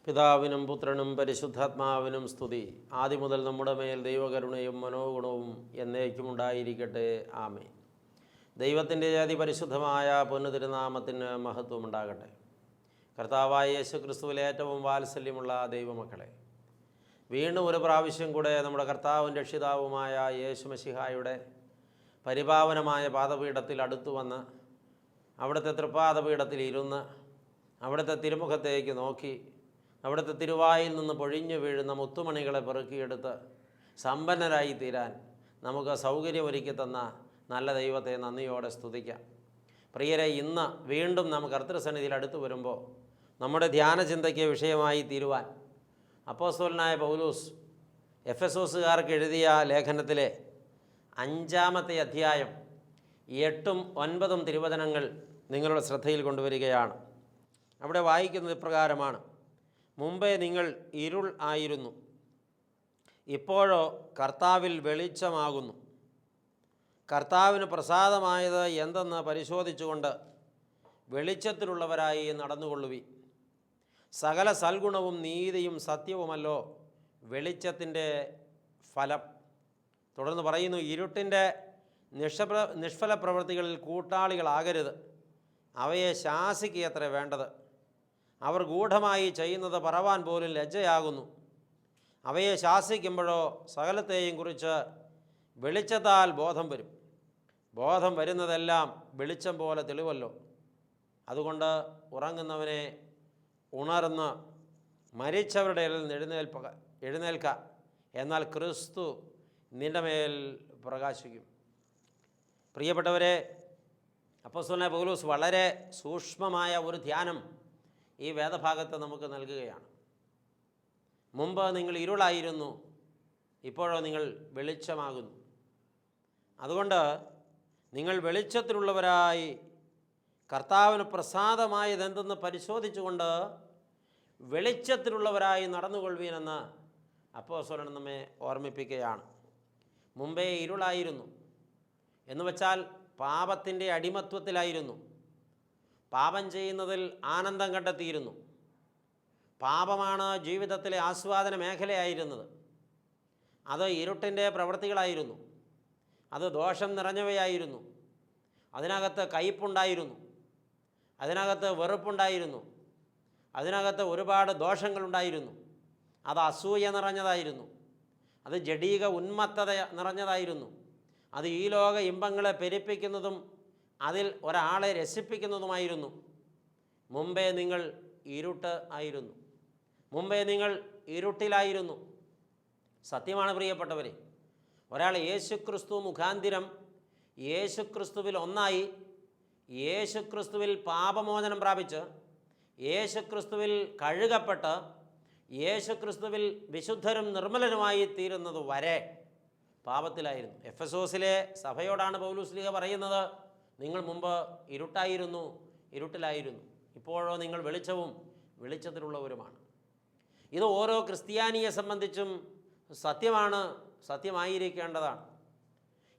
പിതാവിനും പുത്രനും പരിശുദ്ധാത്മാവിനും സ്തുതി. ആദ്യം മുതൽ നമ്മുടെ മേൽ ദൈവകരുണയും മനോഗുണവും എന്നേക്കും ഉണ്ടായിരിക്കട്ടെ. ആമേൻ. ദൈവത്തിൻ്റെ അതിപരിശുദ്ധമായ പൊന്നുതിരുനാമത്തിന് മഹത്വമുണ്ടാകട്ടെ. കർത്താവായ യേശുക്രിസ്തുവിൽ ഏറ്റവും വാത്സല്യമുള്ള ദൈവമക്കളെ, വീണ്ടും ഒരു പ്രാവശ്യം കൂടെ നമ്മുടെ കർത്താവും രക്ഷിതാവുമായ യേശു മശിഹായുടെ പരിപാവനമായ പാദപീഠത്തിൽ അടുത്തു വന്ന് അവിടുത്തെ തൃപ്പാദപീഠത്തിൽ ഇരുന്ന് അവിടുത്തെ തിരുമുഖത്തേക്ക് നോക്കി അവിടുത്തെ തിരുവായിൽ നിന്ന് പൊഴിഞ്ഞു വീഴുന്ന മുത്തുമണികളെ പെറുക്കിയെടുത്ത് സമ്പന്നരായി തീരാൻ നമുക്ക് സൗകര്യമൊരുക്കി തന്ന നല്ല ദൈവത്തെ നന്ദിയോടെ സ്തുതിക്കാം. പ്രിയരെ, ഇന്ന് വീണ്ടും നാം കർത്തൃസന്നിധിയിൽ അടുത്ത് വരുമ്പോൾ നമ്മുടെ ധ്യാനചിന്തയ്ക്ക് വിഷയമായി തീരുവാൻ അപ്പോസ്തലനായ പൗലോസ് എഫെസോസുകാർക്ക് എഴുതിയ ലേഖനത്തിലെ 5-ാമത്തെ അധ്യായം 8ഉം 9ഉം തിരുവചനങ്ങൾ നിങ്ങളുടെ ശ്രദ്ധയിൽ കൊണ്ടുവരികയാണ്. അവിടെ വായിക്കുന്നത് ഇപ്രകാരമാണ്: മുമ്പേ നിങ്ങൾ ഇരുൾ ആയിരുന്നു, ഇപ്പോഴോ കർത്താവിൽ വെളിച്ചമാകുന്നു. കർത്താവിന് പ്രസാദമായത് എന്തെന്ന് പരിശോധിച്ചുകൊണ്ട് വെളിച്ചത്തിലുള്ളവരായി നടന്നുകൊള്ളുവി. സകല സൽഗുണവും നീതിയും സത്യവുമല്ലോ വെളിച്ചത്തിൻ്റെ ഫലം. തുടർന്ന് പറയുന്നു, ഇരുട്ടിൻ്റെ നിഷ്ഫല പ്രവൃത്തികളിൽ കൂട്ടാളികളാകരുത്. അവയെ ശാസിക്കുകയത്ര വേണ്ടത്. അവർ ഗൂഢമായി ചെയ്യുന്നത് പറവാൻ പോലും ലജ്ജയാകുന്നു. അവയെ ശാസിക്കുമ്പോഴോ സകലത്തെയും കുറിച്ച് വെളിച്ചത്താൽ ബോധം വരും. ബോധം വരുന്നതെല്ലാം വെളിച്ചം പോലെ തെളിവല്ലോ. അതുകൊണ്ട് ഉറങ്ങുന്നവനെ ഉണർന്ന് മരിച്ചവരുടെ ഇടയിൽ നിന്ന് എഴുന്നേൽക്ക, എന്നാൽ ക്രിസ്തു നിൻ്റെ മേൽ പ്രകാശിക്കും. പ്രിയപ്പെട്ടവരെ, അപ്പോസ്തലനായ പൗലോസ് വളരെ സൂക്ഷ്മമായ ഒരു ധ്യാനം ഈ വേദഭാഗത്ത് നമുക്ക് നൽകുകയാണ്. മുമ്പ് നിങ്ങൾ ഇരുളായിരുന്നു, ഇപ്പോഴോ നിങ്ങൾ വെളിച്ചമാകുന്നു. അതുകൊണ്ട് നിങ്ങൾ വെളിച്ചത്തിലുള്ളവരായി കർത്താവിന് പ്രസാദമായതെന്തെന്ന് പരിശോധിച്ചുകൊണ്ട് വെളിച്ചത്തിലുള്ളവരായി നടന്നുകൊള്ളുവീനെന്ന് അപ്പോസ്തലൻ നമ്മെ ഓർമ്മിപ്പിക്കുകയാണ്. മുമ്പേ ഇരുളായിരുന്നു എന്ന് വച്ചാൽ പാപത്തിൻ്റെ അടിമത്വത്തിലായിരുന്നു. പാപം ചെയ്യുന്നതിൽ ആനന്ദം കണ്ടെത്തിയിരുന്നു. പാപമാണ് ജീവിതത്തിലെ ആസ്വാദന മേഖലയായിരുന്നത്. അത് ഇരുട്ടിൻ്റെ പ്രവൃത്തികളായിരുന്നു. അത് ദോഷം നിറഞ്ഞവയായിരുന്നു. അതിനകത്ത് കയ്പുണ്ടായിരുന്നു, അതിനകത്ത് വെറുപ്പുണ്ടായിരുന്നു, അതിനകത്ത് ഒരുപാട് ദോഷങ്ങളുണ്ടായിരുന്നു. അത് അസൂയ നിറഞ്ഞതായിരുന്നു, അത് ജഡീക ഉന്മത്തത നിറഞ്ഞതായിരുന്നു. അത് ഈ ലോക ഇമ്പങ്ങളെ പെരുപ്പിക്കുന്നതും അതിൽ ഒരാളെ രസിപ്പിക്കുന്നതുമായിരുന്നു. മുമ്പേ നിങ്ങൾ ഇരുട്ട് ആയിരുന്നു, മുമ്പേ നിങ്ങൾ ഇരുട്ടിലായിരുന്നു. സത്യമാണ് പ്രിയപ്പെട്ടവരെ, ഒരാൾ യേശുക്രിസ്തു മുഖാന്തിരം യേശുക്രിസ്തുവിൽ ഒന്നായി, യേശുക്രിസ്തുവിൽ പാപമോചനം പ്രാപിച്ച്, യേശുക്രിസ്തുവിൽ കഴുകപ്പെട്ട്, യേശുക്രിസ്തുവിൽ വിശുദ്ധരും നിർമ്മലരുമായി തീരുന്നത് വരെ പാപത്തിലായിരുന്നു. എഫെസോസിലെ സഭയോടാണ് പൗലോസ് പറയുന്നത്, നിങ്ങൾ മുമ്പ് ഇരുട്ടായിരുന്നു, ഇരുട്ടിലായിരുന്നു, ഇപ്പോഴോ നിങ്ങൾ വെളിച്ചവും വെളിച്ചത്തിലുള്ളവരുമാണ്. ഇത് ഓരോ ക്രിസ്ത്യാനിയെ സംബന്ധിച്ചും സത്യമാണ്, സത്യമായിരിക്കേണ്ടതാണ്.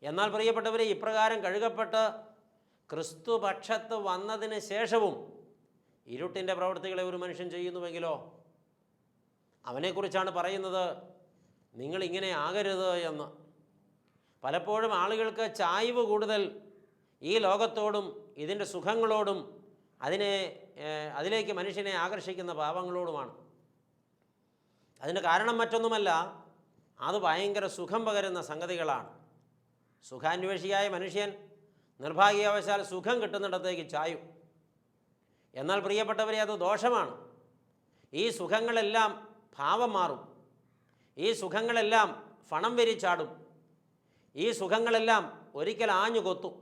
എന്നാൽ പ്രിയപ്പെട്ടവരെ, ഇപ്രകാരം കഴുകപ്പെട്ട് ക്രിസ്തു പക്ഷത്ത് വന്നതിന് ശേഷവും ഇരുട്ടിൻ്റെ പ്രവൃത്തികളെ ഒരു മനുഷ്യൻ ചെയ്യുന്നുവെങ്കിലോ അവനെക്കുറിച്ചാണ് പറയുന്നത്, നിങ്ങളിങ്ങനെ ആകരുത് എന്ന്. പലപ്പോഴും ആളുകൾക്ക് ചായ്വ് കൂടുതൽ ഈ ലോകത്തോടും ഇതിൻ്റെ സുഖങ്ങളോടും അതിലേക്ക് മനുഷ്യനെ ആകർഷിക്കുന്ന പാപങ്ങളോടുമാണ്. അതിന് കാരണം മറ്റൊന്നുമല്ല, അത് ഭയങ്കര സുഖം പകരുന്ന സംഗതികളാണ്. സുഖാന്വേഷിയായ മനുഷ്യൻ നിർഭാഗ്യവശാൽ സുഖം കിട്ടുന്നിടത്തേക്ക് ചായും. എന്നാൽ പ്രിയപ്പെട്ടവരെ, അത് ദോഷമാണ്. ഈ സുഖങ്ങളെല്ലാം ഭാവം മാറും, ഈ സുഖങ്ങളെല്ലാം ഫണം വരിച്ചാടും, ഈ സുഖങ്ങളെല്ലാം ഒരിക്കൽ ആഞ്ഞു കൊത്തും,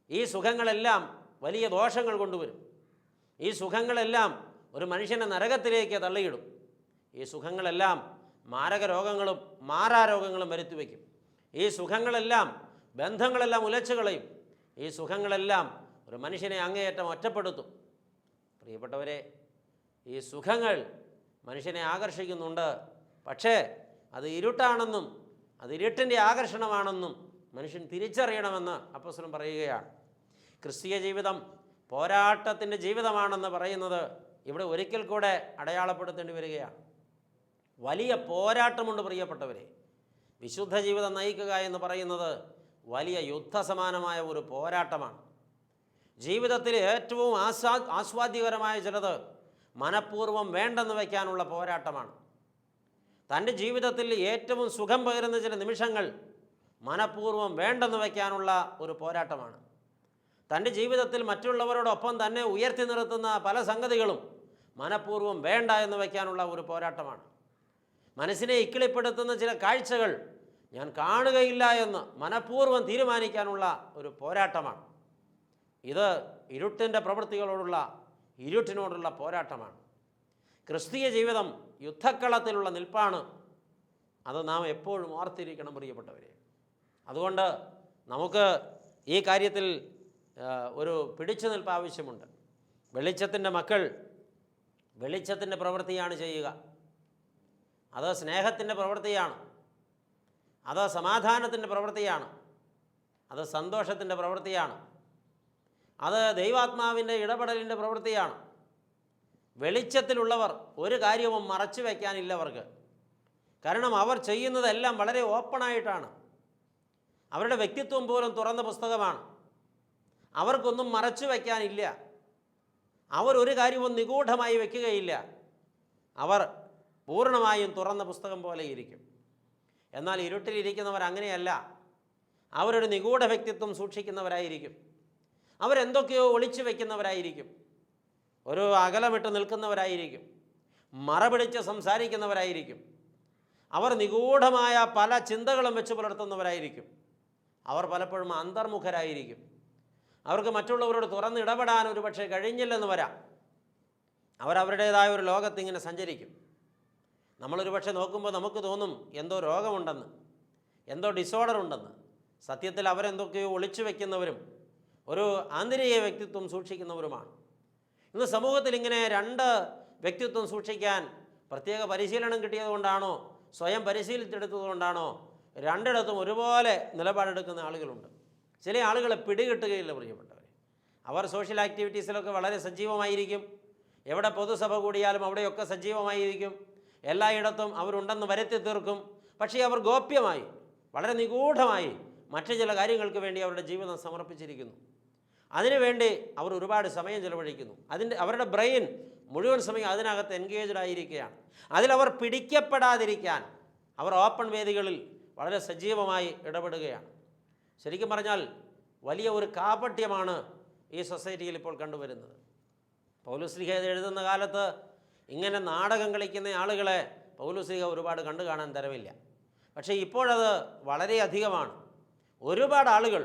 ഈ സുഖങ്ങളെല്ലാം വലിയ ദോഷങ്ങൾ കൊണ്ടുവരും, ഈ സുഖങ്ങളെല്ലാം ഒരു മനുഷ്യനെ നരകത്തിലേക്ക് തള്ളിയിടും, ഈ സുഖങ്ങളെല്ലാം മാരക രോഗങ്ങളും മാറാരോഗങ്ങളും വരുത്തിവെക്കും, ഈ സുഖങ്ങളെല്ലാം ബന്ധങ്ങളെല്ലാം ഉലച്ചു കളയും, ഈ സുഖങ്ങളെല്ലാം ഒരു മനുഷ്യനെ അങ്ങേയറ്റം ഒറ്റപ്പെടുത്തും. പ്രിയപ്പെട്ടവരെ, ഈ സുഖങ്ങൾ മനുഷ്യനെ ആകർഷിക്കുന്നുണ്ട്, പക്ഷേ അത് ഇരുട്ടാണെന്നും അത് ഇരുട്ടിൻ്റെ ആകർഷണമാണെന്നും മനുഷ്യൻ തിരിച്ചറിയണമെന്ന് അപ്പോസ്തലൻ പറയുകയാണ്. ക്രിസ്തീയ ജീവിതം പോരാട്ടത്തിൻ്റെ ജീവിതമാണെന്ന് പറയുന്നത് ഇവിടെ ഒരിക്കൽ കൂടെ അടയാളപ്പെടുത്തേണ്ടി വരികയാണ്. വലിയ പോരാട്ടമുണ്ട് പ്രിയപ്പെട്ടവരെ. വിശുദ്ധ ജീവിതം നയിക്കുക എന്ന് പറയുന്നത് വലിയ യുദ്ധസമാനമായ ഒരു പോരാട്ടമാണ്. ജീവിതത്തിൽ ഏറ്റവും ആസ്വാദ്യകരമായ ചിലത് മനഃപൂർവ്വം വേണ്ടെന്ന് വയ്ക്കാനുള്ള പോരാട്ടമാണ്. തൻ്റെ ജീവിതത്തിൽ ഏറ്റവും സുഖം പകരുന്ന ചില നിമിഷങ്ങൾ മനഃപൂർവ്വം വേണ്ടെന്ന് വയ്ക്കാനുള്ള ഒരു പോരാട്ടമാണ്. തൻ്റെ ജീവിതത്തിൽ മറ്റുള്ളവരോടൊപ്പം തന്നെ ഉയർത്തി നിർത്തുന്ന പല സംഗതികളും മനഃപൂർവ്വം വേണ്ട എന്ന് വയ്ക്കാനുള്ള ഒരു പോരാട്ടമാണ്. മനസ്സിനെ ഇക്കിളിപ്പെടുത്തുന്ന ചില കാഴ്ചകൾ ഞാൻ കാണുകയില്ല എന്ന് മനഃപൂർവ്വം തീരുമാനിക്കാനുള്ള ഒരു പോരാട്ടമാണ്. ഇത് ഇരുട്ടിൻ്റെ പ്രവൃത്തികളോടുള്ള ഇരുട്ടിനോടുള്ള പോരാട്ടമാണ്. ക്രിസ്തീയ ജീവിതം യുദ്ധക്കളത്തിലുള്ള നിൽപ്പാണ്. അത് നാം എപ്പോഴും ഓർത്തിരിക്കണം പ്രിയപ്പെട്ടവരെ. അതുകൊണ്ട് നമുക്ക് ഈ കാര്യത്തിൽ ഒരു പിടിച്ചു നിൽപ്പ് ആവശ്യമുണ്ട്. വെളിച്ചത്തിൻ്റെ മക്കൾ വെളിച്ചത്തിൻ്റെ പ്രവൃത്തിയാണ് ചെയ്യുക. അത് സ്നേഹത്തിൻ്റെ പ്രവൃത്തിയാണ്, അത് സമാധാനത്തിൻ്റെ പ്രവൃത്തിയാണ്, അത് സന്തോഷത്തിൻ്റെ പ്രവൃത്തിയാണ്, അത് ദൈവാത്മാവിൻ്റെ ഇടപെടലിൻ്റെ പ്രവൃത്തിയാണ്. വെളിച്ചത്തിലുള്ളവർ ഒരു കാര്യവും മറച്ചു വയ്ക്കാനില്ല അവർക്ക്. കാരണം അവർ ചെയ്യുന്നതെല്ലാം വളരെ ഓപ്പണായിട്ടാണ്. അവരുടെ വ്യക്തിത്വം പോലും തുറന്ന പുസ്തകമാണ്. അവർക്കൊന്നും മറച്ചു വയ്ക്കാനില്ല. അവരൊരു കാര്യവും നിഗൂഢമായി വയ്ക്കുകയില്ല. അവർ പൂർണ്ണമായും തുറന്ന പുസ്തകം പോലെ ഇരിക്കും. എന്നാൽ ഇരുട്ടിലിരിക്കുന്നവർ അങ്ങനെയല്ല. അവരൊരു നിഗൂഢ വ്യക്തിത്വം സൂക്ഷിക്കുന്നവരായിരിക്കും. അവരെന്തൊക്കെയോ ഒളിച്ചു വയ്ക്കുന്നവരായിരിക്കും. ഒരു അകലമിട്ട് നിൽക്കുന്നവരായിരിക്കും. മറപിടിച്ച് സംസാരിക്കുന്നവരായിരിക്കും. അവർ നിഗൂഢമായ പല ചിന്തകളും വെച്ച് പുലർത്തുന്നവരായിരിക്കും. അവർ പലപ്പോഴും അന്തർമുഖരായിരിക്കും. അവർക്ക് മറ്റുള്ളവരോട് തുറന്നിടപെടാൻ ഒരു പക്ഷേ കഴിഞ്ഞില്ലെന്ന് വരാം. അവരവരുടേതായ ഒരു ലോകത്തിങ്ങനെ സഞ്ചരിക്കും. നമ്മളൊരു പക്ഷേ നോക്കുമ്പോൾ നമുക്ക് തോന്നും എന്തോ രോഗമുണ്ടെന്ന്, എന്തോ ഡിസോർഡർ ഉണ്ടെന്ന്. സത്യത്തിൽ അവരെന്തൊക്കെയോ ഒളിച്ചു വയ്ക്കുന്നവരും ഒരു ആന്തരിക വ്യക്തിത്വം സൂക്ഷിക്കുന്നവരുമാണ്. ഇന്ന് സമൂഹത്തിൽ ഇങ്ങനെ രണ്ട് വ്യക്തിത്വം സൂക്ഷിക്കാൻ പ്രത്യേക പരിശീലനം കിട്ടിയതുകൊണ്ടാണോ, സ്വയം പരിശീലിച്ചെടുത്തതുകൊണ്ടാണോ, രണ്ടിടത്തും ഒരുപോലെ നിലപാടെടുക്കുന്ന ആളുകളുണ്ട്. ചില ആളുകളെ പിടികിട്ടുകയില്ല പ്രിയപ്പെട്ടവർ. അവർ സോഷ്യൽ ആക്ടിവിറ്റീസിലൊക്കെ വളരെ സജീവമായിരിക്കും. എവിടെ പൊതുസഭ കൂടിയാലും അവിടെയൊക്കെ സജീവമായിരിക്കും. എല്ലായിടത്തും അവരുണ്ടെന്ന് വരുത്തി തീർക്കും. പക്ഷേ അവർ ഗോപ്യമായി, വളരെ നിഗൂഢമായി മറ്റു ചില കാര്യങ്ങൾക്ക് വേണ്ടി അവരുടെ ജീവിതം സമർപ്പിച്ചിരിക്കുന്നു. അതിനുവേണ്ടി അവർ ഒരുപാട് സമയം ചിലവഴിക്കുന്നു. അവരുടെ ബ്രെയിൻ മുഴുവൻ സമയം അതിനകത്ത് എൻഗേജ്ഡ് ആയിരിക്കുകയാണ്. അതിലവർ പിടിക്കപ്പെടാതിരിക്കാൻ അവർ ഓപ്പൺ വേദികളിൽ വളരെ സജീവമായി ഇടപെടുകയാണ്. ശരിക്കും പറഞ്ഞാൽ വലിയ ഒരു കാപട്യമാണ് ഈ സൊസൈറ്റിയിൽ ഇപ്പോൾ കണ്ടുവരുന്നത്. പൗലോസ്ലീഹ എഴുതുന്ന കാലത്ത് ഇങ്ങനെ നാടകം കളിക്കുന്ന ആളുകളെ പൗലോസ്ലീഹ ഒരുപാട് കണ്ടു കാണാൻ തരവില്ല. പക്ഷേ ഇപ്പോഴത് വളരെ അധികമാണ്. ഒരുപാട് ആളുകൾ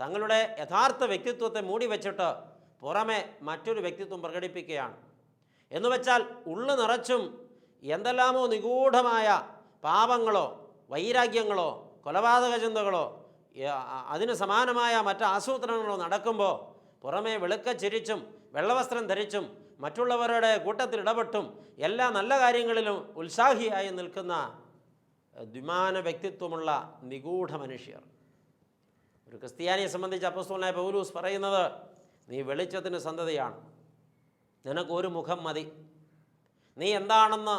തങ്ങളുടെ യഥാർത്ഥ വ്യക്തിത്വത്തെ മൂടി വെച്ചിട്ട് പുറമെ മറ്റൊരു വ്യക്തിത്വം പ്രകടിപ്പിക്കുകയാണ്. എന്നുവെച്ചാൽ ഉള്ളു നിറച്ചും എന്തെല്ലാമോ നിഗൂഢമായ പാപങ്ങളോ വൈരാഗ്യങ്ങളോ കൊലപാതക ചിന്തകളോ അതിന് സമാനമായ മറ്റ് ആസൂത്രണങ്ങളോ നടക്കുമ്പോൾ പുറമേ വെളുക്കച്ചിരിച്ചും വെള്ളവസ്ത്രം ധരിച്ചും മറ്റുള്ളവരുടെ കൂട്ടത്തിൽ ഇടപെട്ടും എല്ലാ നല്ല കാര്യങ്ങളിലും ഉത്സാഹിയായി നിൽക്കുന്ന ദ്വിമാന വ്യക്തിത്വമുള്ള നിഗൂഢ മനുഷ്യർ. ഒരു ക്രിസ്ത്യാനിയെ സംബന്ധിച്ച് അപ്പോസ്തലനായ പൗലോസ് പറയുന്നത്, നീ വെളിച്ചത്തിന് സന്തതിയാണ്, നിനക്കൊരു മുഖം മതി. നീ എന്താണെന്ന്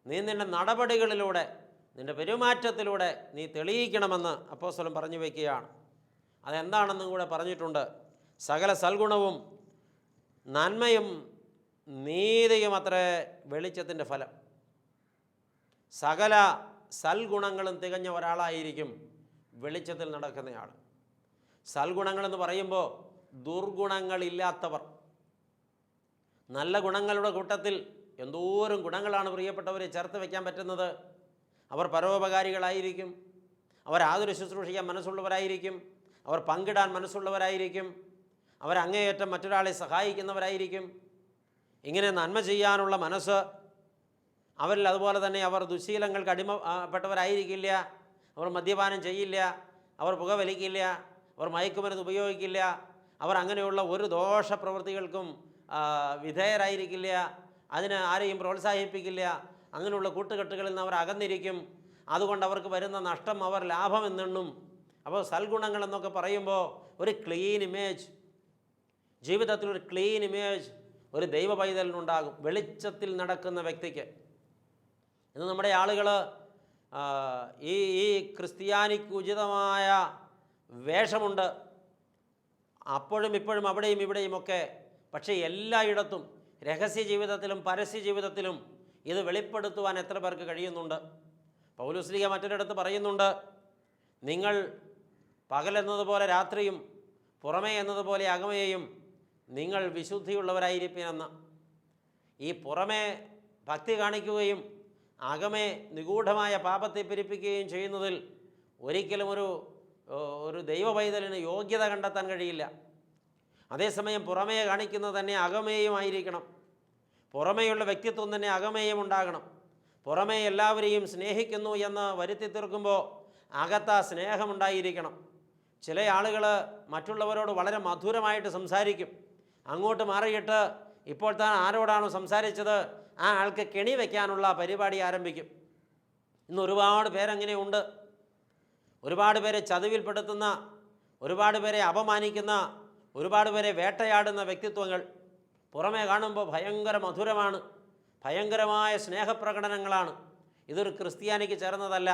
നീ നിൻ്റെ നടപടികളിലൂടെ നിൻ്റെ പെരുമാറ്റത്തിലൂടെ നീ തെളിയിക്കണമെന്ന് അപ്പോസ്തലൻ പറഞ്ഞു വയ്ക്കുകയാണ്. അതെന്താണെന്നും കൂടെ പറഞ്ഞിട്ടുണ്ട്. സകല സൽഗുണവും നന്മയും നീതിയും അത്രേ വെളിച്ചത്തിൻ്റെ ഫലം. സകല സൽഗുണങ്ങളും തികഞ്ഞ ഒരാളായിരിക്കും വെളിച്ചത്തിൽ നടക്കുന്നയാൾ. സൽഗുണങ്ങളെന്ന് പറയുമ്പോൾ ദുർഗുണങ്ങളില്ലാത്തവർ. നല്ല ഗുണങ്ങളുടെ കൂട്ടത്തിൽ എന്തോരം ഗുണങ്ങളാണ് പ്രിയപ്പെട്ടവരെ ചേർത്ത് വയ്ക്കാൻ പറ്റുന്നത്. അവർ പരോപകാരികളായിരിക്കും, അവർ ആതുര ശുശ്രൂഷിക്കാൻ മനസ്സുള്ളവരായിരിക്കും, അവർ പങ്കിടാൻ മനസ്സുള്ളവരായിരിക്കും, അവരങ്ങേയറ്റം മറ്റൊരാളെ സഹായിക്കുന്നവരായിരിക്കും. ഇങ്ങനെ നന്മ ചെയ്യാനുള്ള മനസ്സ് അവരിൽ. അതുപോലെ തന്നെ അവർ ദുശ്ശീലങ്ങൾക്ക് അടിമപ്പെട്ടവരായിരിക്കില്ല. അവർ മദ്യപാനം ചെയ്യില്ല, അവർ പുകവലിക്കില്ല, അവർ മയക്കുമരുന്ന് ഉപയോഗിക്കില്ല, അവർ അങ്ങനെയുള്ള ഒരു ദോഷപ്രവൃത്തികൾക്കും വിധേയരായിരിക്കില്ല, അതിന് ആരെയും പ്രോത്സാഹിപ്പിക്കില്ല. അങ്ങനെയുള്ള കൂട്ടുകെട്ടുകളിൽ നിന്ന് അവർ അകന്നിരിക്കും. അതുകൊണ്ട് അവർക്ക് വരുന്ന നഷ്ടം അവർ ലാഭമെന്നെണ്ണും. അപ്പോൾ സൽഗുണങ്ങൾ എന്നൊക്കെ പറയുമ്പോൾ ഒരു ക്ലീൻ ഇമേജ്, ജീവിതത്തിലൊരു ക്ലീൻ ഇമേജ്, ഒരു ദൈവ പൈതലിനുണ്ടാകും, വെളിച്ചത്തിൽ നടക്കുന്ന വ്യക്തിക്ക്. ഇന്ന് നമ്മുടെ ആളുകൾ ഈ ഈ ക്രിസ്ത്യാനിക്ക് ഉചിതമായ വേഷമുണ്ട്, അപ്പോഴും ഇപ്പോഴും അവിടെയും ഇവിടെയുമൊക്കെ. പക്ഷേ എല്ലായിടത്തും രഹസ്യ ജീവിതത്തിലും പരസ്യ ജീവിതത്തിലും ഇത് വെളിപ്പെടുത്തുവാൻ എത്ര പേർക്ക് കഴിയുന്നുണ്ട്? പൗലോസ്ലീഹ മറ്റൊരിടത്ത് പറയുന്നുണ്ട്, നിങ്ങൾ പകലെന്നതുപോലെ രാത്രിയും പുറമേ എന്നതുപോലെ അകമേയും നിങ്ങൾ വിശുദ്ധിയുള്ളവരായിരിക്കുമെന്ന്. ഈ പുറമേ ഭക്തി കാണിക്കുകയും അകമേ നിഗൂഢമായ പാപത്തെ പെരുപ്പിക്കുകയും ചെയ്യുന്നതിൽ ഒരിക്കലും ഒരു ദൈവ പൈതലിന് യോഗ്യത കണ്ടെത്താൻ കഴിയില്ല. അതേസമയം പുറമേ കാണിക്കുന്നത് തന്നെ അകമേയുമായിരിക്കണം. പുറമേയുള്ള വ്യക്തിത്വം തന്നെ അകമേയും ഉണ്ടാകണം. പുറമേ എല്ലാവരെയും സ്നേഹിക്കുന്നു എന്ന് വരുത്തി തീർക്കുമ്പോൾ അകത്ത സ്നേഹമുണ്ടായിരിക്കണം. ചില ആളുകൾ മറ്റുള്ളവരോട് വളരെ മധുരമായിട്ട് സംസാരിക്കും, അങ്ങോട്ട് മാറിയിട്ട് ഇപ്പോൾ താൻ ആരോടാണോ സംസാരിച്ചത് ആ ആൾക്ക് കെണി വയ്ക്കാനുള്ള പരിപാടി ആരംഭിക്കും. ഇന്ന് ഒരുപാട് പേരങ്ങനെയുണ്ട്. ഒരുപാട് പേരെ ചതിവിൽപ്പെടുത്തുന്ന, ഒരുപാട് പേരെ അപമാനിക്കുന്ന, ഒരുപാട് പേരെ വേട്ടയാടുന്ന വ്യക്തിത്വങ്ങൾ പുറമേ കാണുമ്പോൾ ഭയങ്കര മധുരമാണ്, ഭയങ്കരമായ സ്നേഹപ്രകടനങ്ങളാണ്. ഇതൊരു ക്രിസ്ത്യാനിക്ക് ചേർന്നതല്ല,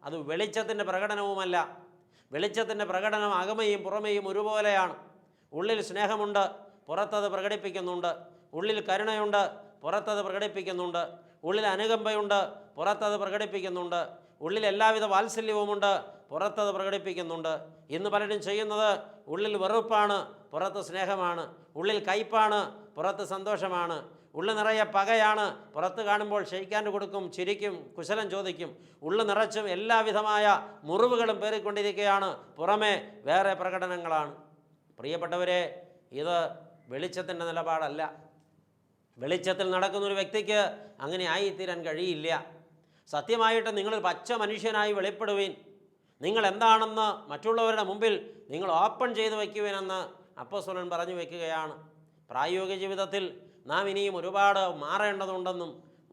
അത് വെളിച്ചത്തിൻ്റെ പ്രകടനവുമല്ല. വെളിച്ചത്തിൻ്റെ പ്രകടനം അകമയും പുറമേയും ഒരുപോലെയാണ്. ഉള്ളിൽ സ്നേഹമുണ്ട്, പുറത്തത് പ്രകടിപ്പിക്കുന്നുണ്ട്. ഉള്ളിൽ കരുണയുണ്ട്, പുറത്തത് പ്രകടിപ്പിക്കുന്നുണ്ട്. ഉള്ളിൽ അനുകമ്പയുണ്ട്, പുറത്തത് പ്രകടിപ്പിക്കുന്നുണ്ട്. ഉള്ളിൽ എല്ലാവിധ വാത്സല്യവുമുണ്ട്, പുറത്തത് പ്രകടിപ്പിക്കുന്നുണ്ട്. ഇന്ന് പലരും ചെയ്യുന്നത് ഉള്ളിൽ വെറുപ്പാണ്, പുറത്ത് സ്നേഹമാണ്. ഉള്ളിൽ കയ്പാണ്, പുറത്ത് സന്തോഷമാണ്. ഉള്ളു നിറയെ പകയാണ്, പുറത്ത് കാണുമ്പോൾ ഷെയ്ക്കാൻഡ് കൊടുക്കും, ചിരിക്കും, കുശലം ചോദിക്കും. ഉള്ളു നിറച്ചും എല്ലാവിധമായ മുറിവുകളും പേറിക്കൊണ്ടിരിക്കുകയാണ്, പുറമേ വേറെ പ്രകടനങ്ങളാണ്. പ്രിയപ്പെട്ടവരെ, ഇത് വെളിച്ചത്തിൻ്റെ നിലപാടല്ല. വെളിച്ചത്തിൽ നടക്കുന്നൊരു വ്യക്തിക്ക് അങ്ങനെ ആയിത്തീരാൻ കഴിയില്ല. സത്യമായിട്ട് നിങ്ങളൊരു പച്ച മനുഷ്യനായി വെളിപ്പെടുവീൻ. നിങ്ങൾ എന്താണെന്ന് മറ്റുള്ളവരുടെ മുമ്പിൽ നിങ്ങൾ ഓപ്പൺ ചെയ്ത് വയ്ക്കുവാനെന്ന് അപ്പോസ്തലൻ പറഞ്ഞു വയ്ക്കുകയാണ്. പ്രായോഗിക ജീവിതത്തിൽ നാം ഇനിയും ഒരുപാട് മാറേണ്ടതുണ്ടെന്നും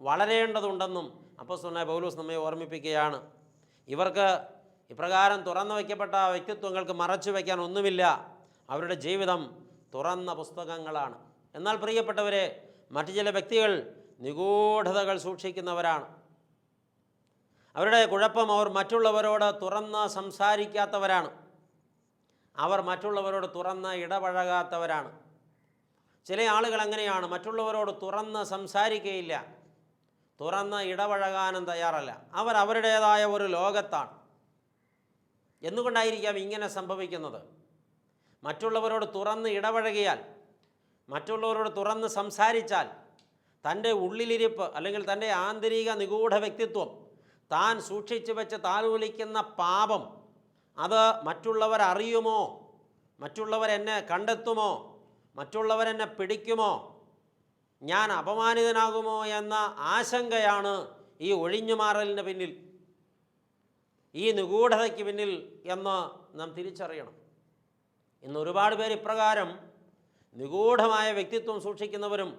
വളരേണ്ടതുണ്ടെന്നും അപ്പോസ്തലനായ പൗലോസ് നമ്മെ ഓർമ്മിപ്പിക്കുകയാണ്. ഇവർക്ക് ഇപ്രകാരം തുറന്നു വയ്ക്കപ്പെട്ട വ്യക്തിത്വങ്ങൾക്ക് മറച്ചു വയ്ക്കാൻ ഒന്നുമില്ല. അവരുടെ ജീവിതം തുറന്ന പുസ്തകങ്ങളാണ്. എന്നാൽ പ്രിയപ്പെട്ടവരെ, മറ്റു ചില വ്യക്തികൾ നിഗൂഢതകൾ സൂക്ഷിക്കുന്നവരാണ്. അവരുടെ കുഴപ്പം, അവർ മറ്റുള്ളവരോട് തുറന്ന് സംസാരിക്കാത്തവരാണ്. അവർ മറ്റുള്ളവരോട് തുറന്ന് ഇടപഴകാത്തവരാണ്. ചില ആളുകൾ അങ്ങനെയാണ്, മറ്റുള്ളവരോട് തുറന്ന് സംസാരിക്കുകയില്ല, തുറന്ന് ഇടപഴകാനും തയ്യാറല്ല. അവർ അവരുടേതായ ഒരു ലോകത്താണ്. എന്തുകൊണ്ടായിരിക്കാം ഇങ്ങനെ സംഭവിക്കുന്നത്? മറ്റുള്ളവരോട് തുറന്ന് ഇടപഴകിയാൽ, മറ്റുള്ളവരോട് തുറന്ന് സംസാരിച്ചാൽ തൻ്റെ ഉള്ളിലിരിപ്പ് അല്ലെങ്കിൽ തൻ്റെ ആന്തരിക നിഗൂഢ വ്യക്തിത്വം, താൻ സൂക്ഷിച്ചു വെച്ച് താലോലിക്കുന്ന പാപം, അത് മറ്റുള്ളവരറിയുമോ, മറ്റുള്ളവരെന്നെ കണ്ടെത്തുമോ, മറ്റുള്ളവരെന്നെ പിടിക്കുമോ, ഞാൻ അപമാനിതനാകുമോ എന്ന ആശങ്കയാണ് ഈ ഒഴിഞ്ഞുമാറലിന് പിന്നിൽ, ഈ നിഗൂഢതയ്ക്ക് പിന്നിൽ എന്ന് നാം തിരിച്ചറിയണം. ഇന്ന് ഒരുപാട് പേർ ഇപ്രകാരം നിഗൂഢമായ വ്യക്തിത്വം സൂക്ഷിക്കുന്നവരും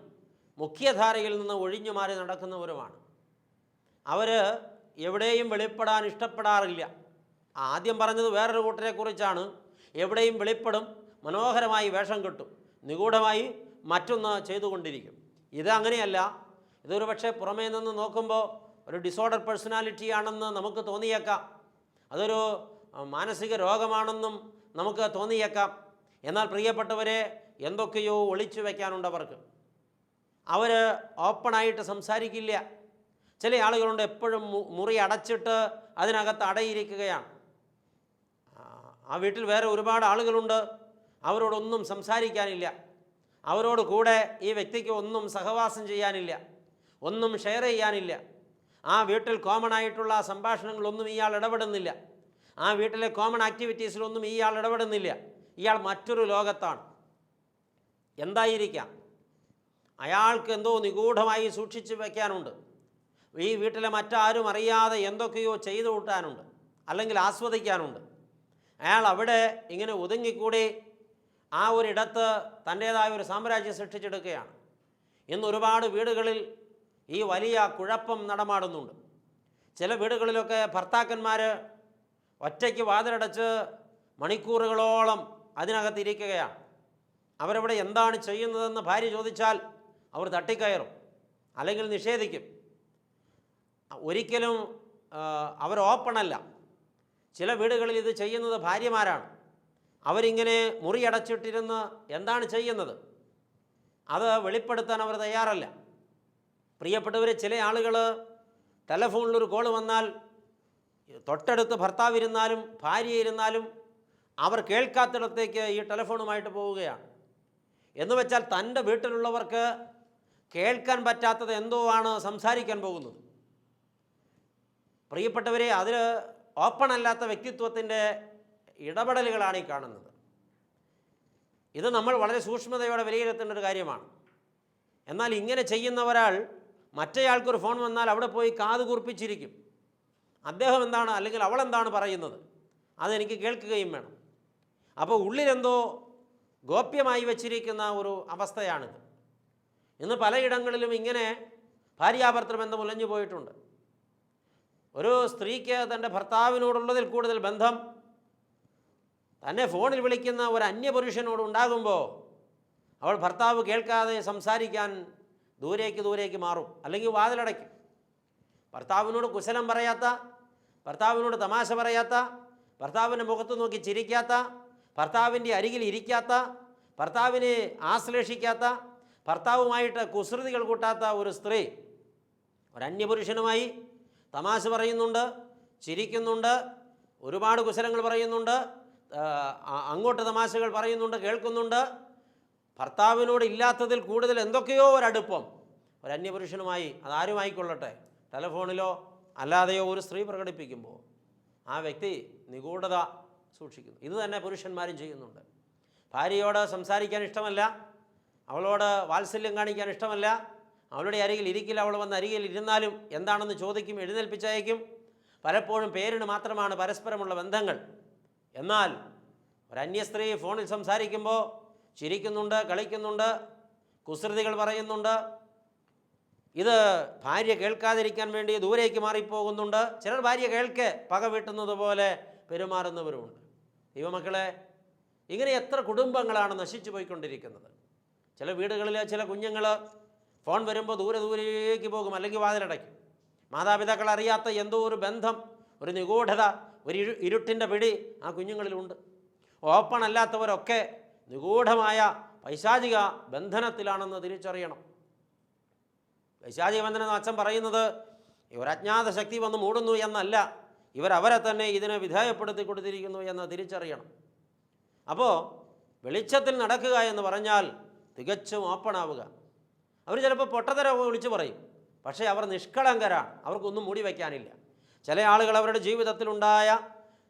മുഖ്യധാരയിൽ നിന്ന് ഒഴിഞ്ഞു മാറി നടക്കുന്നവരുമാണ്. അവർ എവിടെയും വെളിപ്പെടാൻ ഇഷ്ടപ്പെടാറില്ല. ആദ്യം പറഞ്ഞത് വേറൊരു കൂട്ടരെക്കുറിച്ചാണ്. എവിടെയും വെളിപ്പെടും, മനോഹരമായി വേഷം കെട്ടും, നിഗൂഢമായി മറ്റൊന്ന് ചെയ്തുകൊണ്ടിരിക്കും. ഇതങ്ങനെയല്ല. ഇതൊരു പക്ഷേ പുറമേ നിന്ന് നോക്കുമ്പോൾ ഒരു ഡിസോർഡർ പേഴ്സണാലിറ്റി ആണെന്ന് നമുക്ക് തോന്നിയേക്കാം, അതൊരു മാനസിക രോഗമാണെന്നും നമുക്ക് തോന്നിയേക്കാം. എന്നാൽ പ്രിയപ്പെട്ടവരെ, എന്തൊക്കെയോ ഒളിച്ചു വയ്ക്കാനുണ്ട് അവർക്ക്. അവർ ഓപ്പണായിട്ട് സംസാരിക്കില്ല. ചില ആളുകളുണ്ട് എപ്പോഴും മുറി അടച്ചിട്ട് അതിനകത്ത് അടയിരിക്കുകയാണ്. ആ വീട്ടിൽ വേറെ ഒരുപാട് ആളുകളുണ്ട്, അവരോടൊന്നും സംസാരിക്കാനില്ല, അവരോട് കൂടെ ഈ വ്യക്തിക്ക് ഒന്നും സഹവാസം ചെയ്യാനില്ല, ഒന്നും ഷെയർ ചെയ്യാനില്ല. ആ വീട്ടിൽ കോമൺ ആയിട്ടുള്ള സംഭാഷണങ്ങളൊന്നും ഇയാൾ ഇടപെടുന്നില്ല. ആ വീട്ടിലെ കോമൺ ആക്ടിവിറ്റീസിലൊന്നും ഇയാൾ ഇടപെടുന്നില്ല. ഇയാൾ മറ്റൊരു ലോകത്താണ്. എന്തായിരിക്കാം? അയാൾക്ക് എന്തോ നിഗൂഢമായി സൂക്ഷിച്ചു വയ്ക്കാനുണ്ട്. ഈ വീട്ടിലെ മറ്റാരും അറിയാതെ എന്തൊക്കെയോ ചെയ്തു കൂട്ടാനുണ്ട്, അല്ലെങ്കിൽ ആസ്വദിക്കാനുണ്ട്. അയാൾ അവിടെ ഇങ്ങനെ ഒതുങ്ങിക്കൂടി ആ ഒരിടത്ത് തൻ്റേതായ ഒരു സാമ്രാജ്യം സൃഷ്ടിച്ചെടുക്കുകയാണ്. ഇന്ന് ഒരുപാട് വീടുകളിൽ ഈ വലിയ കുഴപ്പം നടമാടുന്നുണ്ട്. ചില വീടുകളിലൊക്കെ ഭർത്താക്കന്മാർ ഒറ്റയ്ക്ക് വാതിലടച്ച് മണിക്കൂറുകളോളം അതിനകത്തിരിക്കുകയാണ്. അവരവിടെ എന്താണ് ചെയ്യുന്നതെന്ന് ഭാര്യ ചോദിച്ചാൽ അവർ തട്ടിക്കയറും, അല്ലെങ്കിൽ നിഷേധിക്കും. ഒരിക്കലും അവർ ഓപ്പണല്ല. ചില വീടുകളിൽ ഇത് ചെയ്യുന്നത് ഭാര്യമാരാണ്. അവരിങ്ങനെ മുറിയടച്ചിട്ടിരുന്ന് എന്താണ് ചെയ്യുന്നത് അത് വെളിപ്പെടുത്താൻ അവർ തയ്യാറല്ല. പ്രിയപ്പെട്ടവരെ, ചില ആളുകൾ ടെലഫോണിലൊരു കോൾ വന്നാൽ തൊട്ടടുത്ത് ഭർത്താവിരുന്നാലും ഭാര്യ ഇരുന്നാലും അവർ കേൾക്കാത്തിടത്തേക്ക് ഈ ടെലഫോണുമായിട്ട് പോവുകയാണ്. എന്ന് വെച്ചാൽ തൻ്റെ വീട്ടിലുള്ളവർക്ക് കേൾക്കാൻ പറ്റാത്തത് എന്തോ ആണ് സംസാരിക്കാൻ പോകുന്നത്. പ്രിയപ്പെട്ടവരെ, അതിൽ ഓപ്പൺ അല്ലാത്ത വ്യക്തിത്വത്തിൻ്റെ ഇടപെടലുകളാണ് ഈ കാണുന്നത്. ഇത് നമ്മൾ വളരെ സൂക്ഷ്മതയോടെ വിലയിരുത്തേണ്ട ഒരു കാര്യമാണ്. എന്നാൽ ഇങ്ങനെ ചെയ്യുന്ന ഒരാൾ മറ്റേയാൾക്കൊരു ഫോൺ വന്നാൽ അവിടെ പോയി കാത് കൂർപ്പിച്ചിരിക്കും. അദ്ദേഹം എന്താണ് അല്ലെങ്കിൽ അവൾ എന്താണ് പറയുന്നത് അതെനിക്ക് കേൾക്കുകയും വേണം. അപ്പോൾ ഉള്ളിലെന്തോ ഗോപ്യമായി വച്ചിരിക്കുന്ന ഒരു അവസ്ഥയാണിത്. ഇന്ന് പലയിടങ്ങളിലും ഇങ്ങനെ ഭാര്യാഭർത്തൃ ബന്ധം ഉലഞ്ഞു പോയിട്ടുണ്ട്. ഒരു സ്ത്രീക്ക് തൻ്റെ ഭർത്താവിനോടുള്ളതിൽ കൂടുതൽ ബന്ധം തന്നെ ഫോണിൽ വിളിക്കുന്ന ഒരു അന്യപുരുഷനോട് ഉണ്ടാകുമ്പോൾ അവൾ ഭർത്താവ് കേൾക്കാതെ സംസാരിക്കാൻ ദൂരേക്ക് മാറും, അല്ലെങ്കിൽ വാതിലടയ്ക്കും. ഭർത്താവിനോട് കുശലം പറയാത്ത, ഭർത്താവിനോട് തമാശ പറയാത്ത, ഭർത്താവിൻ്റെ മുഖത്ത് നോക്കി ചിരിക്കാത്ത, ഭർത്താവിൻ്റെ അരികിൽ ഇരിക്കാത്ത, ഭർത്താവിനെ ആശ്ലേഷിക്കാത്ത, ഭർത്താവുമായിട്ട് കുസൃതികൾ കൂട്ടാത്ത ഒരു സ്ത്രീ ഒരു അന്യപുരുഷനുമായി തമാശ പറയുന്നുണ്ട്, ചിരിക്കുന്നുണ്ട്, ഒരുപാട് കുശലങ്ങൾ പറയുന്നുണ്ട്, അങ്ങോട്ട് തമാശകൾ പറയുന്നുണ്ട്, കേൾക്കുന്നുണ്ട്. ഭർത്താവിനോട് ഇല്ലാത്തതിൽ കൂടുതൽ എന്തൊക്കെയോ ഒരടുപ്പം ഒരു അന്യപുരുഷനുമായി, അതാരുമായിക്കൊള്ളട്ടെ, ടെലഫോണിലോ അല്ലാതെയോ ഒരു സ്ത്രീ പ്രകടിപ്പിക്കുമ്പോൾ ആ വ്യക്തി നിഗൂഢത സൂക്ഷിക്കുന്നു. ഇത് തന്നെ പുരുഷന്മാരും ചെയ്യുന്നുണ്ട്. ഭാര്യയോട് സംസാരിക്കാൻ ഇഷ്ടമല്ല, അവളോട് വാത്സല്യം കാണിക്കാൻ ഇഷ്ടമല്ല, അവളുടെ അരികിൽ ഇരിക്കില്ല. അവൾ വന്ന് അരികിൽ ഇരുന്നാലും എന്താണെന്ന് ചോദിക്കും, എഴുന്നേൽപ്പിച്ചയക്കും. പലപ്പോഴും പേരിന് മാത്രമാണ് പരസ്പരമുള്ള ബന്ധങ്ങൾ. എന്നാൽ ഒരു അന്യ സ്ത്രീ ഫോണിൽ സംസാരിക്കുമ്പോൾ ചിരിക്കുന്നുണ്ട്, കളിക്കുന്നുണ്ട്, കുസൃതികൾ പറയുന്നുണ്ട്. ഇത് ഭാര്യ കേൾക്കാതിരിക്കാൻ വേണ്ടി ദൂരേക്ക് മാറിപ്പോകുന്നുണ്ട്. ചിലർ ഭാര്യ കേൾക്കെ പക വീട്ടുന്നത് പോലെ പെരുമാറുന്നവരുമുണ്ട്. ദൈവമക്കളെ, ഇങ്ങനെ എത്ര കുടുംബങ്ങളാണ് നശിച്ചു പോയിക്കൊണ്ടിരിക്കുന്നത്. ചില വീടുകളിൽ ചില കുഞ്ഞുങ്ങൾ ഫോൺ വരുമ്പോൾ ദൂരേക്ക് പോകും, അല്ലെങ്കിൽ വാതിലടയ്ക്കും. മാതാപിതാക്കൾ അറിയാത്ത എന്തോ ഒരു ബന്ധം, ഒരു നിഗൂഢത, ഒരു ഇരുട്ടിൻ്റെ പിടി ആ കുഞ്ഞുങ്ങളിലുണ്ട്. ഓപ്പൺ അല്ലാത്തവരൊക്കെ നിഗൂഢമായ പൈശാചിക ബന്ധനത്തിലാണെന്ന് തിരിച്ചറിയണം. പൈശാചിക ബന്ധനം അച്ഛൻ പറയുന്നത് ഒരു അജ്ഞാത ശക്തി വന്ന് മൂടുന്നു എന്നല്ല, ഇവരവരെ തന്നെ ഇതിനെ വിധേയപ്പെടുത്തി കൊടുത്തിരിക്കുന്നു എന്ന് തിരിച്ചറിയണം. അപ്പോൾ വെളിച്ചത്തിൽ നടക്കുക എന്ന് പറഞ്ഞാൽ തികച്ചും ഓപ്പണാവുക. അവർ ചിലപ്പോൾ പൊട്ടത്തരം വിളിച്ചു പറയും, പക്ഷേ അവർ നിഷ്കളങ്കരാണ്, അവർക്കൊന്നും മൂടി വയ്ക്കാനില്ല. ചില ആളുകൾ അവരുടെ ജീവിതത്തിൽ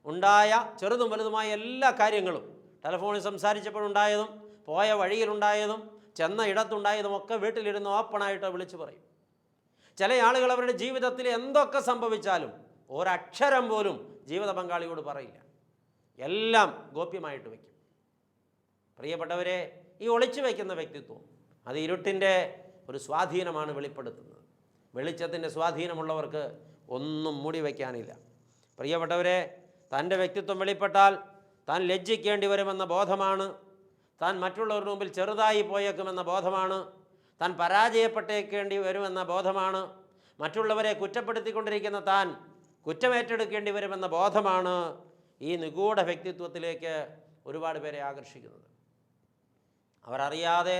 ഉണ്ടായ ചെറുതും വലുതുമായ എല്ലാ കാര്യങ്ങളും, ടെലഫോണിൽ സംസാരിച്ചപ്പോഴുണ്ടായതും പോയ വഴിയിലുണ്ടായതും ചെന്ന ഇടത്തുണ്ടായതും ഒക്കെ വീട്ടിലിരുന്ന് ഓപ്പണായിട്ട് വിളിച്ചു പറയും. ചില ആളുകൾ അവരുടെ ജീവിതത്തിൽ എന്തൊക്കെ സംഭവിച്ചാലും ഒരക്ഷരം പോലും ജീവിത പങ്കാളിയോട് പറയില്ല, എല്ലാം ഗോപ്യമായിട്ട് വയ്ക്കും. പ്രിയപ്പെട്ടവരെ, ഈ ഒളിച്ചു വയ്ക്കുന്ന വ്യക്തിത്വം അത് ഇരുട്ടിൻ്റെ ഒരു സ്വാധീനമാണ് വെളിപ്പെടുത്തുന്നത്. വെളിച്ചത്തിൻ്റെ സ്വാധീനമുള്ളവർക്ക് ഒന്നും മൂടി വയ്ക്കാനില്ല. പ്രിയപ്പെട്ടവരെ, തൻ്റെ വ്യക്തിത്വം വെളിപ്പെട്ടാൽ താൻ ലജ്ജിക്കേണ്ടി വരുമെന്ന ബോധമാണ്, താൻ മറ്റുള്ളവരുടെ മുമ്പിൽ ചെറുതായി പോയേക്കുമെന്ന ബോധമാണ്, താൻ പരാജയപ്പെട്ടേക്കേണ്ടി വരുമെന്ന ബോധമാണ്, മറ്റുള്ളവരെ കുറ്റപ്പെടുത്തിക്കൊണ്ടിരിക്കുന്ന താൻ കുറ്റമേറ്റെടുക്കേണ്ടി വരുമെന്ന ബോധമാണ് ഈ നിഗൂഢ വ്യക്തിത്വത്തിലേക്ക് ഒരുപാട് പേരെ ആകർഷിക്കുന്നത്. അവരറിയാതെ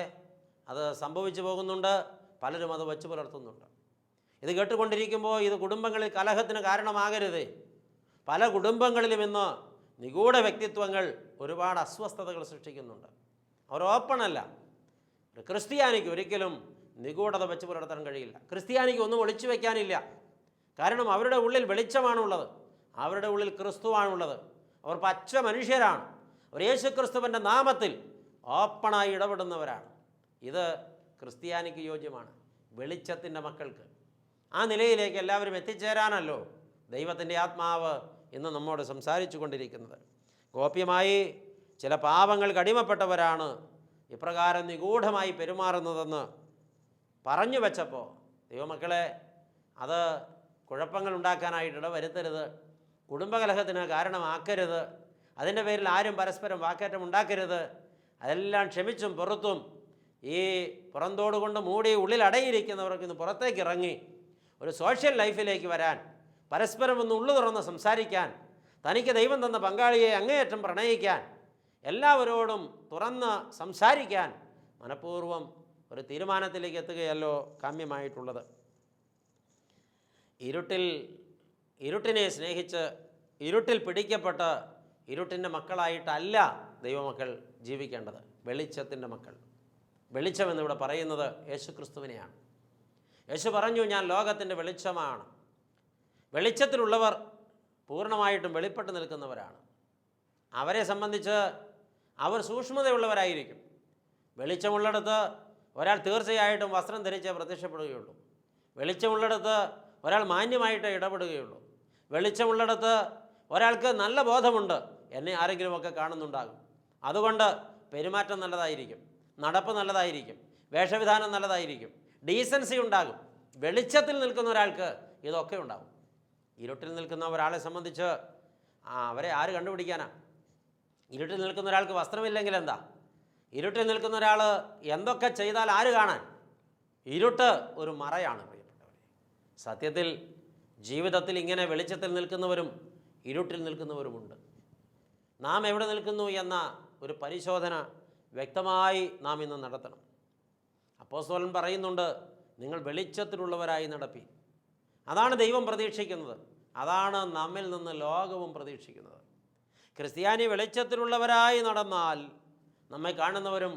അത് സംഭവിച്ചു പോകുന്നുണ്ട്, പലരും അത് വച്ചു പുലർത്തുന്നുണ്ട്. ഇത് കേട്ടുകൊണ്ടിരിക്കുമ്പോൾ ഇത് കുടുംബങ്ങളിൽ കലഹത്തിന് കാരണമാകരുത്. പല കുടുംബങ്ങളിലും ഇന്ന് നിഗൂഢ വ്യക്തിത്വങ്ങൾ ഒരുപാട് അസ്വസ്ഥതകൾ സൃഷ്ടിക്കുന്നുണ്ട്. അവർ ഓപ്പണല്ല. ഒരു ക്രിസ്ത്യാനിക്ക് ഒരിക്കലും നിഗൂഢത വെച്ച് പുലർത്താൻ കഴിയില്ല. ക്രിസ്ത്യാനിക്ക് ഒന്നും ഒളിച്ചു വയ്ക്കാനില്ല. കാരണം അവരുടെ ഉള്ളിൽ വെളിച്ചമാണുള്ളത്, അവരുടെ ഉള്ളിൽ ക്രിസ്തുവാണുള്ളത്. അവർ പച്ച മനുഷ്യരാണ്. അവർ യേശു ക്രിസ്തുവിൻ്റെ നാമത്തിൽ ഓപ്പണായി ഇടപെടുന്നവരാണ്. ഇത് ക്രിസ്ത്യാനിക്ക് യോജ്യമാണ്, വെളിച്ചത്തിൻ്റെ മക്കൾക്ക്. ആ നിലയിലേക്ക് എല്ലാവരും എത്തിച്ചേരാനല്ലോ ദൈവത്തിൻ്റെ ആത്മാവ് ഇന്ന് നമ്മോട് സംസാരിച്ചു കൊണ്ടിരിക്കുന്നത്. ഗോപ്യമായി ചില പാപങ്ങൾക്ക് അടിമപ്പെട്ടവരാണ് ഇപ്രകാരം നിഗൂഢമായി പെരുമാറുന്നതെന്ന് പറഞ്ഞു വെച്ചപ്പോൾ ദൈവമക്കളെ, അത് കുഴപ്പങ്ങൾ ഉണ്ടാക്കാനായിട്ട് ഇടവരുത്തരുത്, കുടുംബകലഹത്തിന് കാരണമാക്കരുത്, അതിൻ്റെ പേരിൽ ആരും പരസ്പരം വാക്കേറ്റം ഉണ്ടാക്കരുത്. അതെല്ലാം ക്ഷമിച്ചും പുറത്തും ഈ പുറന്തോടുകൊണ്ട് മൂടി ഉള്ളിൽ അടയിരിക്കുന്നവർക്ക് ഇന്ന് പുറത്തേക്ക് ഇറങ്ങി ഒരു സോഷ്യൽ ലൈഫിലേക്ക് വരാൻ, പരസ്പരം ഒന്ന് ഉള്ളു തുറന്ന് സംസാരിക്കാൻ, തനിക്ക് ദൈവം തന്ന പങ്കാളിയെ അങ്ങേയറ്റം പ്രണയിക്കാൻ, എല്ലാവരോടും തുറന്ന് സംസാരിക്കാൻ മനഃപൂർവ്വം ഒരു തീരുമാനത്തിലേക്ക് എത്തുകയല്ലോ കാമ്യമായിട്ടുള്ളത്. ഇരുട്ടിനെ സ്നേഹിച്ച് ഇരുട്ടിൽ പിടിക്കപ്പെട്ട് ഇരുട്ടിൻ്റെ മക്കളായിട്ടല്ല ദൈവമക്കൾ ജീവിക്കേണ്ടത്. വെളിച്ചത്തിൻ്റെ മക്കൾ. വെളിച്ചമെന്നിവിടെ പറയുന്നത് യേശുക്രിസ്തുവിനെയാണ്. യേശു പറഞ്ഞു, ഞാൻ ലോകത്തിൻ്റെ വെളിച്ചമാണ്. വെളിച്ചത്തിലുള്ളവർ പൂർണ്ണമായിട്ടും വെളിപ്പെട്ട് നിൽക്കുന്നവരാണ്. അവരെ സംബന്ധിച്ച് അവർ സൂക്ഷ്മതയുള്ളവരായിരിക്കും. വെളിച്ചമുള്ളിടത്ത് ഒരാൾ തീർച്ചയായിട്ടും വസ്ത്രം ധരിച്ചേ പ്രത്യക്ഷപ്പെടുകയുള്ളൂ. വെളിച്ചമുള്ളിടത്ത് ഒരാൾ മാന്യമായിട്ട് ഇടപെടുകയുള്ളൂ. വെളിച്ചമുള്ളിടത്ത് ഒരാൾക്ക് നല്ല ബോധമുണ്ട്, എന്നെ ആരെങ്കിലുമൊക്കെ കാണുന്നുണ്ടാകും, അതുകൊണ്ട് പെരുമാറ്റം നല്ലതായിരിക്കും, നടപ്പ് നല്ലതായിരിക്കും, വേഷവിധാനം നല്ലതായിരിക്കും, ഡീസൻസി ഉണ്ടാകും. വെളിച്ചത്തിൽ നിൽക്കുന്ന ഒരാൾക്ക് ഇതൊക്കെ ഉണ്ടാകും. ഇരുട്ടിൽ നിൽക്കുന്ന ഒരാളെ സംബന്ധിച്ച് അവരെ ആര് കണ്ടുപിടിക്കാനാ? ഇരുട്ടിൽ നിൽക്കുന്ന ഒരാൾക്ക് വസ്ത്രമില്ലെങ്കിൽ എന്താ? ഇരുട്ടിൽ നിൽക്കുന്ന ഒരാൾ എന്തൊക്കെ ചെയ്താൽ ആര് കാണാൻ? ഇരുട്ട് ഒരു മറയാണ് പ്രിയപ്പെട്ടവരെ. സത്യത്തിൽ ജീവിതത്തിൽ ഇങ്ങനെ വെളിച്ചത്തിൽ നിൽക്കുന്നവരും ഇരുട്ടിൽ നിൽക്കുന്നവരുമുണ്ട്. നാം എവിടെ നിൽക്കുന്നു എന്ന ഒരു പരിശോധന വ്യക്തമായി നാം ഇന്ന് നടത്തണം. അപ്പോസ്തലൻ പറയുന്നുണ്ട്, നിങ്ങൾ വെളിച്ചത്തിലുള്ളവരായി നടപ്പി. അതാണ് ദൈവം പ്രതീക്ഷിക്കുന്നത്. അതാണ് നമ്മിൽ നിന്ന് ലോകവും പ്രതീക്ഷിക്കുന്നത്. ക്രിസ്ത്യാനി വെളിച്ചത്തിലുള്ളവരായി നടന്നാൽ നമ്മെ കാണുന്നവരും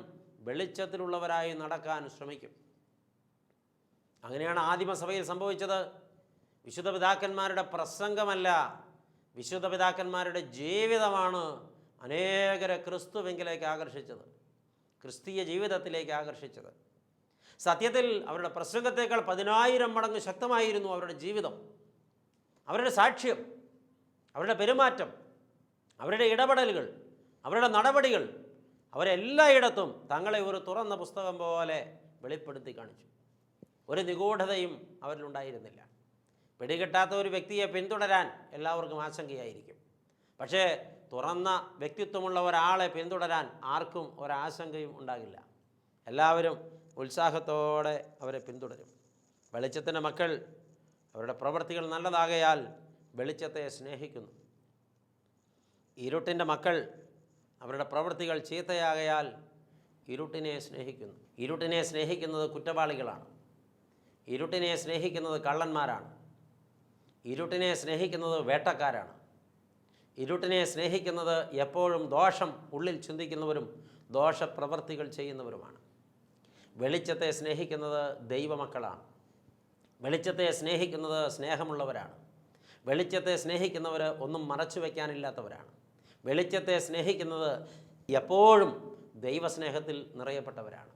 വെളിച്ചത്തിലുള്ളവരായി നടക്കാൻ ശ്രമിക്കും. അങ്ങനെയാണ് ആദിമസഭയിൽ സംഭവിച്ചത്. വിശുദ്ധ പിതാക്കന്മാരുടെ പ്രസംഗമല്ല, വിശുദ്ധ പിതാക്കന്മാരുടെ ജീവിതമാണ് അനേകരെ ക്രിസ്തുവിലേക്ക് ആകർഷിച്ചത്, ക്രിസ്തീയ ജീവിതത്തിലേക്ക് ആകർഷിച്ചത്. സത്യത്തിൽ അവരുടെ പ്രസംഗത്തേക്കാൾ 10,000 മടങ്ങ് ശക്തമായിരുന്നു അവരുടെ ജീവിതം, അവരുടെ സാക്ഷ്യം, അവരുടെ പെരുമാറ്റം, അവരുടെ ഇടപെടലുകൾ, അവരുടെ നടപടികൾ. അവരെല്ലായിടത്തും തങ്ങളെ ഒരു തുറന്ന പുസ്തകം പോലെ വെളിപ്പെടുത്തി കാണിച്ചു. ഒരു നിഗൂഢതയും അവരിലുണ്ടായിരുന്നില്ല. പിടികിട്ടാത്ത ഒരു വ്യക്തിയെ പിന്തുടരാൻ എല്ലാവർക്കും ആശങ്കയായിരിക്കും. പക്ഷേ തുറന്ന വ്യക്തിത്വമുള്ള ഒരാളെ പിന്തുടരാൻ ആർക്കും ഒരാശങ്കയും ഉണ്ടാകില്ല. എല്ലാവരും ഉത്സാഹത്തോടെ അവരെ പിന്തുടരും. വെളിച്ചത്തിൻ്റെ മക്കൾ അവരുടെ പ്രവൃത്തികൾ നല്ലതാകയാൽ വെളിച്ചത്തെ സ്നേഹിക്കുന്നു. ഇരുട്ടിൻ്റെ മക്കൾ അവരുടെ പ്രവൃത്തികൾ ചീത്തയാകയാൽ ഇരുട്ടിനെ സ്നേഹിക്കുന്നു. ഇരുട്ടിനെ സ്നേഹിക്കുന്നത് കുറ്റവാളികളാണ്. ഇരുട്ടിനെ സ്നേഹിക്കുന്നത് കള്ളന്മാരാണ്. ഇരുട്ടിനെ സ്നേഹിക്കുന്നത് വേട്ടക്കാരാണ്. ഇരുട്ടിനെ സ്നേഹിക്കുന്നത് എപ്പോഴും ദോഷം ഉള്ളിൽ ചിന്തിക്കുന്നവരും ദോഷപ്രവൃത്തികൾ ചെയ്യുന്നവരുമാണ്. വെളിച്ചത്തെ സ്നേഹിക്കുന്നത് ദൈവമക്കളാണ്. വെളിച്ചത്തെ സ്നേഹിക്കുന്നത് സ്നേഹമുള്ളവരാണ്. വെളിച്ചത്തെ സ്നേഹിക്കുന്നവർ ഒന്നും മറച്ചു വയ്ക്കാനില്ലാത്തവരാണ്. വെളിച്ചത്തെ സ്നേഹിക്കുന്നത് എപ്പോഴും ദൈവസ്നേഹത്തിൽ നിറയപ്പെട്ടവരാണ്.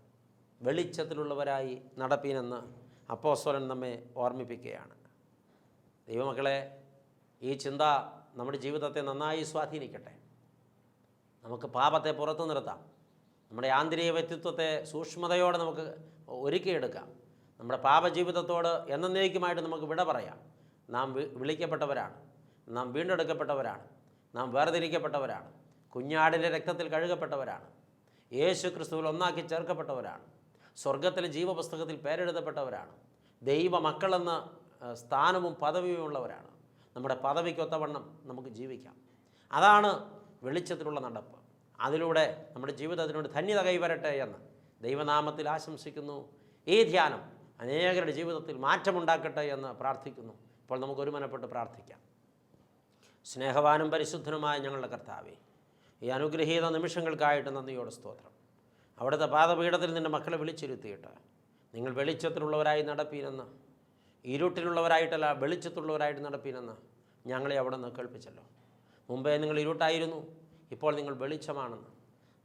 വെളിച്ചത്തിലുള്ളവരായി നടപ്പീനെന്ന് അപ്പോസ്തലൻ നമ്മെ ഓർമ്മിപ്പിക്കുകയാണ്. ദൈവമക്കളെ, ഈ ചിന്ത നമ്മുടെ ജീവിതത്തെ നന്നായി സ്വാധീനിക്കട്ടെ. നമുക്ക് പാപത്തെ പുറത്തു നിർത്താം. നമ്മുടെ ആന്തരിക വ്യക്തിത്വത്തെ സൂക്ഷ്മതയോടെ നമുക്ക് ഒരുക്കിയെടുക്കാം. നമ്മുടെ പാപജീവിതത്തോട് എന്നേക്കുമായിട്ട് നമുക്ക് വിട പറയാം. നാം വിളിക്കപ്പെട്ടവരാണ്, നാം വീണ്ടെടുക്കപ്പെട്ടവരാണ്, നാം വേർതിരിക്കപ്പെട്ടവരാണ്, കുഞ്ഞാടിൻ്റെ രക്തത്തിൽ കഴുകപ്പെട്ടവരാണ്, യേശു ക്രിസ്തുവിൽ ഒന്നാക്കി ചേർക്കപ്പെട്ടവരാണ്, സ്വർഗത്തിലെ ജീവപുസ്തകത്തിൽ പേരെഴുതപ്പെട്ടവരാണ്, ദൈവമക്കളെന്ന സ്ഥാനവും പദവിയും ഉള്ളവരാണ്. നമ്മുടെ പദവിക്കൊത്തവണ്ണം നമുക്ക് ജീവിക്കാം. അതാണ് വെളിച്ചത്തിലുള്ള നടപ്പ്. അതിലൂടെ നമ്മുടെ ജീവിതത്തിനോട് ധന്യത കൈവരട്ടെ എന്ന് ദൈവനാമത്തിൽ ആശംസിക്കുന്നു. ഈ ധ്യാനം അനേകരുടെ ജീവിതത്തിൽ മാറ്റമുണ്ടാക്കട്ടെ എന്ന് പ്രാർത്ഥിക്കുന്നു. ഇപ്പോൾ നമുക്ക് ഒരുമനപ്പെട്ട് പ്രാർത്ഥിക്കാം. സ്നേഹവാനും പരിശുദ്ധനുമായ ഞങ്ങളുടെ കർത്താവേ, ഈ അനുഗ്രഹീത നിമിഷങ്ങൾക്കായിട്ട് നന്ദിയോടെ സ്തോത്രം. അവിടുത്തെ പാദപീഠത്തിൽ നിൻ്റെ മക്കളെ വിളിച്ചിരുത്തിയിട്ട് നിങ്ങൾ വെളിച്ചത്തിലുള്ളവരായി നടപ്പീനെന്ന്, ഇരുട്ടിലുള്ളവരായിട്ടല്ല വെളിച്ചത്തിലുള്ളവരായിട്ട് നടപ്പീനെന്ന് ഞങ്ങളെ അവിടെ നിന്ന് കേൾപ്പിച്ചല്ലോ. മുമ്പേ നിങ്ങൾ ഇരുട്ടായിരുന്നു, ഇപ്പോൾ നിങ്ങൾ വെളിച്ചമാണെന്ന്.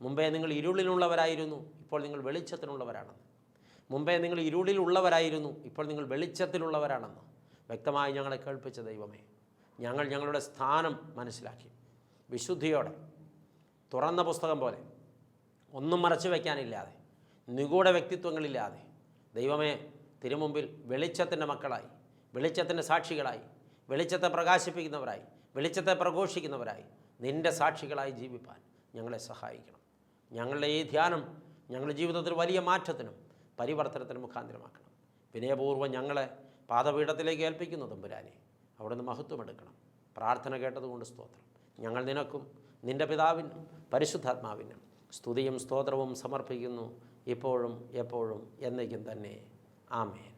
മുമ്പേ നിങ്ങൾ ഇരുളിലുള്ളവരായിരുന്നു, ഇപ്പോൾ നിങ്ങൾ വെളിച്ചത്തിലുള്ളവരാണെന്ന്. മുമ്പേ നിങ്ങൾ ഇരുളിലുള്ളവരായിരുന്നു, ഇപ്പോൾ നിങ്ങൾ വെളിച്ചത്തിലുള്ളവരാണെന്ന് വ്യക്തമായി ഞങ്ങളെ കേൾപ്പിച്ച ദൈവമേ, ഞങ്ങൾ ഞങ്ങളുടെ സ്ഥാനം മനസ്സിലാക്കി വിശുദ്ധിയോടെ തുറന്ന പുസ്തകം പോലെ ഒന്നും മറച്ചു വയ്ക്കാനില്ലാതെ നിഗൂഢ വ്യക്തിത്വങ്ങളില്ലാതെ ദൈവമേ തിരുമുമ്പിൽ വെളിച്ചത്തിൻ്റെ മക്കളായി, വെളിച്ചത്തിൻ്റെ സാക്ഷികളായി, വെളിച്ചത്തെ പ്രകാശിപ്പിക്കുന്നവരായി, വെളിച്ചത്തെ പ്രഘോഷിക്കുന്നവരായി, നിൻ്റെ സാക്ഷികളായി ജീവിപ്പാൻ ഞങ്ങളെ സഹായിക്കണം. ഞങ്ങളുടെ ഈ ധ്യാനം ഞങ്ങളുടെ ജീവിതത്തിൽ വലിയ മാറ്റത്തിനും പരിവർത്തനത്തിനും മുഖാന്തരമാക്കണം. വിനയപൂർവ്വം ഞങ്ങളെ പാദപീഠത്തിലേക്ക് ഏൽപ്പിക്കുന്നു തമ്പുരാനെ. അവിടുന്ന് മഹത്വമെടുക്കണം. പ്രാർത്ഥന കേട്ടതുകൊണ്ട് സ്തോത്രം. ഞങ്ങൾ നിനക്കും നിൻ്റെ പിതാവിനും പരിശുദ്ധാത്മാവിനും സ്തുതിയും സ്തോത്രവും സമർപ്പിക്കുന്നു, ഇപ്പോഴും എപ്പോഴും എന്നേക്കും തന്നെ. ആമേൻ.